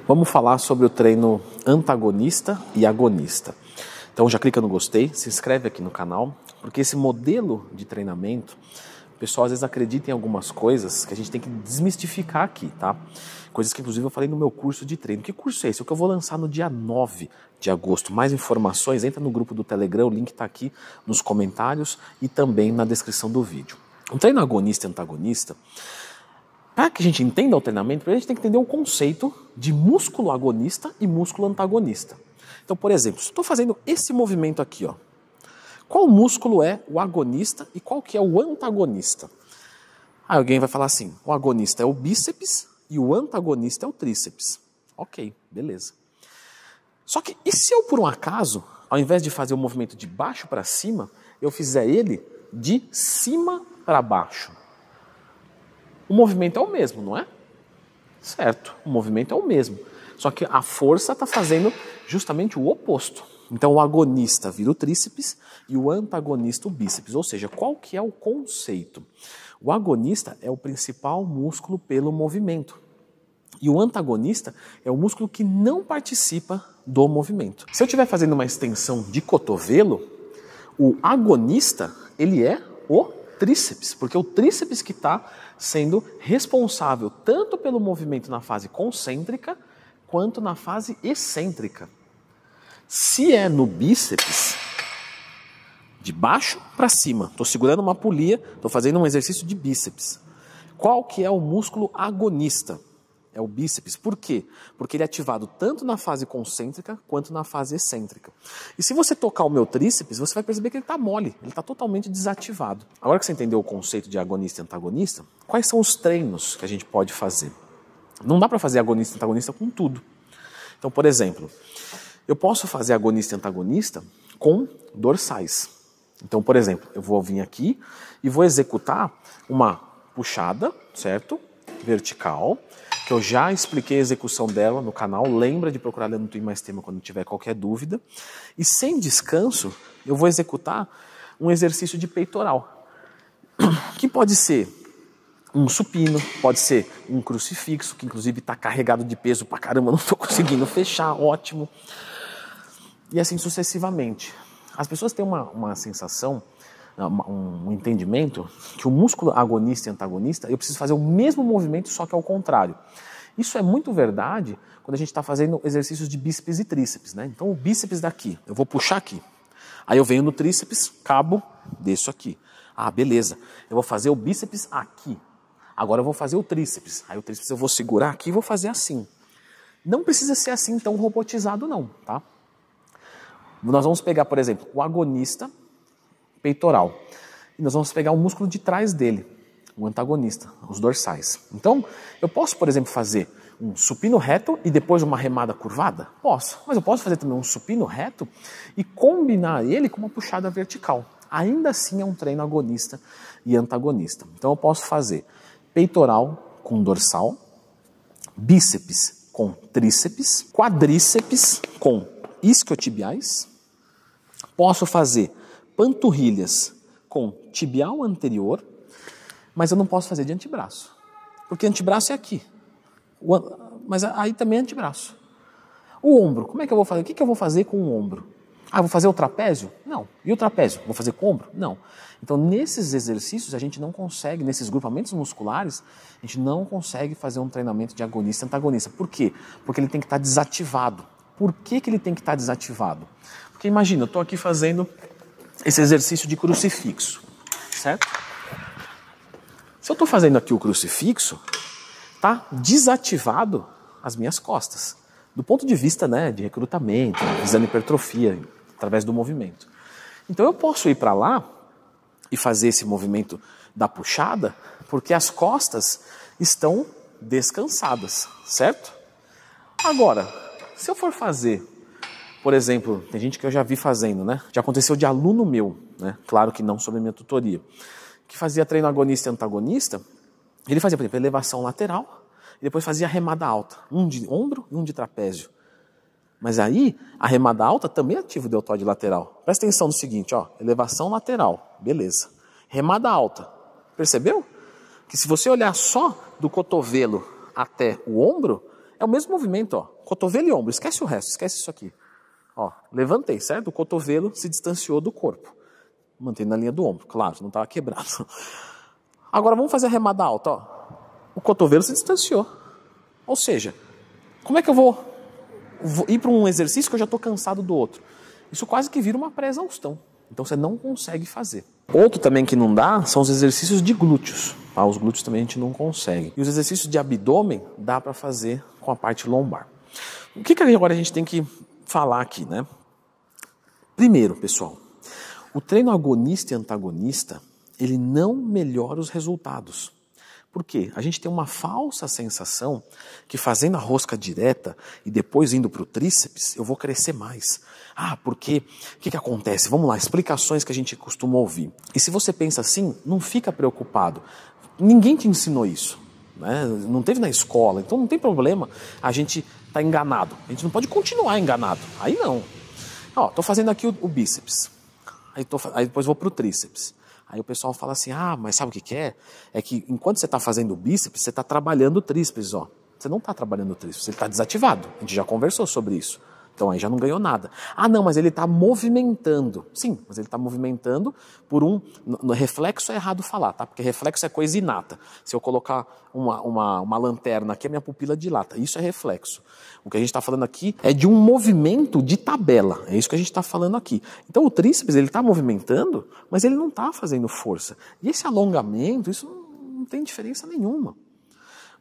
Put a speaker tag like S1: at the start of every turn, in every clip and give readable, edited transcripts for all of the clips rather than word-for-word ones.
S1: Vamos falar sobre o treino antagonista e agonista. Então já clica no gostei, se inscreve aqui no canal, porque esse modelo de treinamento, o pessoal às vezes acredita em algumas coisas que a gente tem que desmistificar aqui, tá? Coisas que inclusive eu falei no meu curso de treino. Que curso é esse? O que eu vou lançar no dia 9 de agosto. Mais informações, entra no grupo do Telegram, o link está aqui nos comentários e também na descrição do vídeo. O treino agonista e antagonista, para que a gente entenda o treinamento, a gente tem que entender o conceito de músculo agonista e músculo antagonista. Então, por exemplo, se estou fazendo esse movimento aqui, ó, qual músculo é o agonista e qual que é o antagonista? Aí alguém vai falar assim, o agonista é o bíceps e o antagonista é o tríceps. Ok, beleza. Só que e se eu por um acaso, ao invés de fazer o movimento de baixo para cima, eu fizer ele de cima para baixo? O movimento é o mesmo, não é? Certo, o movimento é o mesmo. Só que a força está fazendo justamente o oposto. Então o agonista vira o tríceps e o antagonista o bíceps. Ou seja, qual que é o conceito? O agonista é o principal músculo pelo movimento. E o antagonista é o músculo que não participa do movimento. Se eu estiver fazendo uma extensão de cotovelo, o agonista, ele é o tríceps, porque é o tríceps que está sendo responsável tanto pelo movimento na fase concêntrica quanto na fase excêntrica. Se é no bíceps, de baixo para cima, estou segurando uma polia, estou fazendo um exercício de bíceps. Qual que é o músculo agonista? É o bíceps. Por quê? Porque ele é ativado tanto na fase concêntrica quanto na fase excêntrica. E se você tocar o meu tríceps, você vai perceber que ele está mole, ele está totalmente desativado. Agora que você entendeu o conceito de agonista e antagonista, quais são os treinos que a gente pode fazer? Não dá para fazer agonista e antagonista com tudo. Então, por exemplo, eu posso fazer agonista e antagonista com dorsais. Então, por exemplo, eu vou vir aqui e vou executar uma puxada, certo? Vertical, que eu já expliquei a execução dela no canal, lembra de procurar lá no Twin Mais Tema quando tiver qualquer dúvida. E sem descanso, eu vou executar um exercício de peitoral, que pode ser um supino, pode ser um crucifixo, que inclusive está carregado de peso pra caramba, não estou conseguindo fechar, ótimo. E assim sucessivamente. As pessoas têm uma sensação, um entendimento, que o músculo agonista e antagonista, eu preciso fazer o mesmo movimento, só que ao contrário. Isso é muito verdade quando a gente está fazendo exercícios de bíceps e tríceps, né? Então o bíceps daqui, eu vou puxar aqui. Aí eu venho no tríceps, cabo, desço aqui. Ah, beleza. Eu vou fazer o bíceps aqui. Agora eu vou fazer o tríceps. Aí o tríceps eu vou segurar aqui e vou fazer assim. Não precisa ser assim tão robotizado não, tá? Nós vamos pegar, por exemplo, o agonista peitoral. E nós vamos pegar o músculo de trás dele, o antagonista, os dorsais. Então, eu posso, por exemplo, fazer um supino reto e depois uma remada curvada? Posso. Mas eu posso fazer também um supino reto e combinar ele com uma puxada vertical. Ainda assim é um treino agonista e antagonista. Então eu posso fazer peitoral com dorsal, bíceps com tríceps, quadríceps com isquiotibiais. Posso fazer panturrilhas com tibial anterior, mas eu não posso fazer de antebraço, porque antebraço é aqui, mas aí também é antebraço. O ombro, como é que eu vou fazer? O que eu vou fazer com o ombro? Ah, vou fazer o trapézio? Não. E o trapézio? Vou fazer com o ombro? Não. Então, nesses exercícios, a gente não consegue, nesses grupamentos musculares, a gente não consegue fazer um treinamento de agonista e antagonista. Por quê? Porque ele tem que estar desativado. Por que ele tem que estar desativado? Porque imagina, eu estou aqui fazendo esse exercício de crucifixo, certo? Se eu estou fazendo aqui o crucifixo, está desativado as minhas costas. Do ponto de vista, né, de recrutamento, visando hipertrofia, através do movimento. Então eu posso ir para lá e fazer esse movimento da puxada, porque as costas estão descansadas, certo? Agora, se eu for fazer, por exemplo, tem gente que eu já vi fazendo, né? Já aconteceu de aluno meu, né? Claro que não sobre a minha tutoria, que fazia treino agonista e antagonista, ele fazia, por exemplo, elevação lateral, e depois fazia remada alta, um de ombro e um de trapézio. Mas aí, a remada alta também ativa o deltoide lateral. Presta atenção no seguinte, ó, elevação lateral, beleza. Remada alta, percebeu? Que se você olhar só do cotovelo até o ombro, É o mesmo movimento, ó. Cotovelo e ombro, esquece o resto, esquece isso aqui. Ó, levantei, certo? O cotovelo se distanciou do corpo. Mantendo na linha do ombro, claro, não estava quebrado. Agora vamos fazer a remada alta, ó. O cotovelo se distanciou. Ou seja, como é que eu vou ir para um exercício que eu já estou cansado do outro? Isso quase que vira uma pré-exaustão. Então você não consegue fazer. Outro também que não dá são os exercícios de glúteos. Tá? Os glúteos também a gente não consegue. E os exercícios de abdômen dá para fazer com a parte lombar. O que agora a gente tem que falar aqui, né? Primeiro, pessoal, o treino agonista e antagonista, ele não melhora os resultados. Por quê? A gente tem uma falsa sensação que fazendo a rosca direta e depois indo para o tríceps, eu vou crescer mais. Ah, porque o que acontece? Vamos lá, explicações que a gente costuma ouvir. E se você pensa assim, não fica preocupado. Ninguém te ensinou isso. Né? Não teve na escola, então não tem problema a gente tá enganado. A gente não pode continuar enganado. Aí não. Ó, tô fazendo aqui o bíceps. Aí depois vou para o tríceps. Aí o pessoal fala assim, ah, mas sabe o que é? É que enquanto você está fazendo o bíceps, você está trabalhando o tríceps, ó. Você não está trabalhando o tríceps, ele está desativado. A gente já conversou sobre isso. Então aí já não ganhou nada. Ah, não, mas ele está movimentando. Sim, mas ele está movimentando por no reflexo é errado falar, tá? Porque reflexo é coisa inata. Se eu colocar uma lanterna aqui, a minha pupila dilata. Isso é reflexo. O que a gente está falando aqui é de um movimento de tabela. É isso que a gente está falando aqui. Então o tríceps, ele está movimentando, mas ele não está fazendo força. E esse alongamento, isso não tem diferença nenhuma.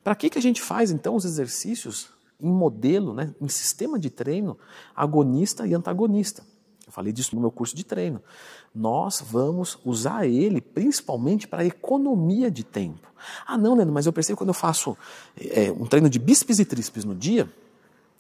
S1: Para que a gente faz, então, os exercícios em modelo, né, em sistema de treino agonista e antagonista? Eu falei disso no meu curso de treino. Nós vamos usar ele principalmente para economia de tempo. Ah, não, Leandro, mas eu percebo que quando eu faço um treino de bíceps e tríceps no dia,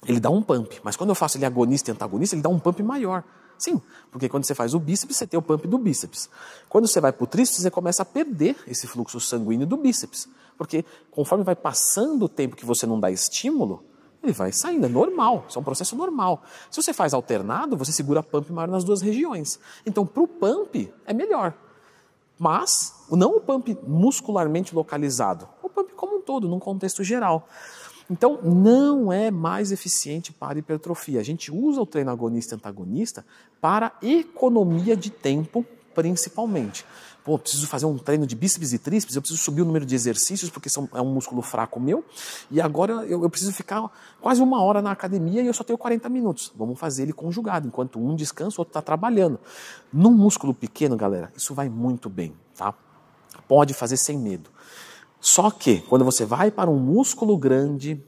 S1: ele dá um pump. Mas quando eu faço ele agonista e antagonista, ele dá um pump maior. Sim, porque quando você faz o bíceps, você tem o pump do bíceps. Quando você vai para o tríceps, você começa a perder esse fluxo sanguíneo do bíceps. Porque conforme vai passando o tempo que você não dá estímulo, ele vai saindo, é normal, isso é um processo normal. Se você faz alternado, você segura pump maior nas duas regiões. Então, para o pump, é melhor. Mas, não o pump muscularmente localizado, o pump como um todo, num contexto geral. Então, não é mais eficiente para hipertrofia. A gente usa o treino agonista e antagonista para economia de tempo, principalmente. Pô, preciso fazer um treino de bíceps e tríceps, eu preciso subir o número de exercícios porque é um músculo fraco meu, e agora eu preciso ficar quase 1 hora na academia e eu só tenho 40 minutos. Vamos fazer ele conjugado, enquanto um descansa, o outro está trabalhando. Num músculo pequeno, galera, isso vai muito bem, tá? Pode fazer sem medo. Só que, quando você vai para um músculo grande,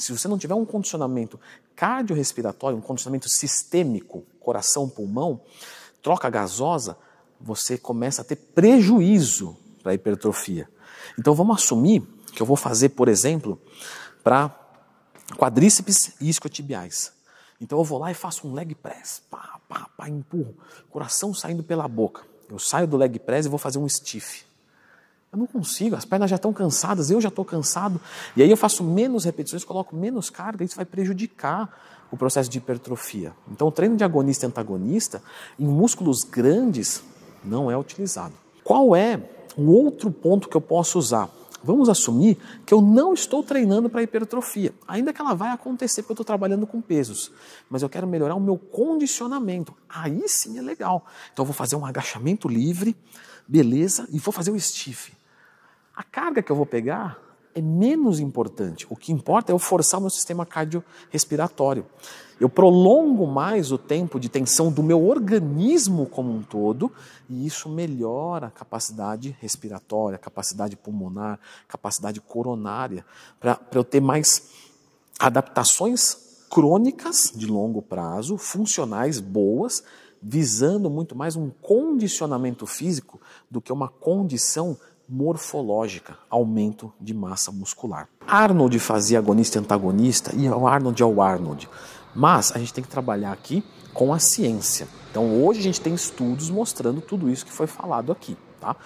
S1: se você não tiver um condicionamento cardiorrespiratório, um condicionamento sistêmico, coração, pulmão, troca gasosa, você começa a ter prejuízo para a hipertrofia. Então vamos assumir que eu vou fazer, por exemplo, para quadríceps e isquiotibiais. Então eu vou lá e faço um leg press, empurro, coração saindo pela boca. Eu saio do leg press e vou fazer um stiff. Eu não consigo, as pernas já estão cansadas, eu já estou cansado. E aí eu faço menos repetições, coloco menos carga, isso vai prejudicar o processo de hipertrofia. Então o treino de agonista e antagonista, em músculos grandes, não é utilizado. Qual é o outro ponto que eu posso usar? Vamos assumir que eu não estou treinando para hipertrofia, ainda que ela vai acontecer porque eu estou trabalhando com pesos, mas eu quero melhorar o meu condicionamento. Aí sim é legal. Então eu vou fazer um agachamento livre, beleza, e vou fazer o stiff. A carga que eu vou pegar é menos importante. O que importa é eu forçar o meu sistema cardiorrespiratório. Eu prolongo mais o tempo de tensão do meu organismo como um todo e isso melhora a capacidade respiratória, capacidade pulmonar, capacidade coronária, para eu ter mais adaptações crônicas de longo prazo, funcionais, boas, visando muito mais um condicionamento físico do que uma condição morfológica, aumento de massa muscular. Arnold fazia agonista e antagonista e o Arnold é o Arnold. Mas a gente tem que trabalhar aqui com a ciência. Então hoje a gente tem estudos mostrando tudo isso que foi falado aqui, tá?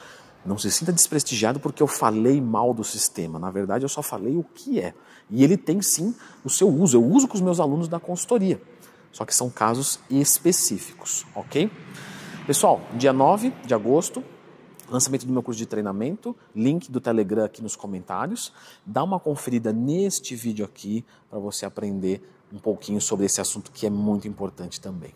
S1: Não se sinta desprestigiado porque eu falei mal do sistema. Na verdade eu só falei o que é. E ele tem sim o seu uso. Eu uso com os meus alunos da consultoria. Só que são casos específicos, ok? Pessoal, dia 9 de agosto, Lançamento do meu curso de treinamento, link do Telegram aqui nos comentários. Dá uma conferida neste vídeo aqui para você aprender um pouquinho sobre esse assunto que é muito importante também.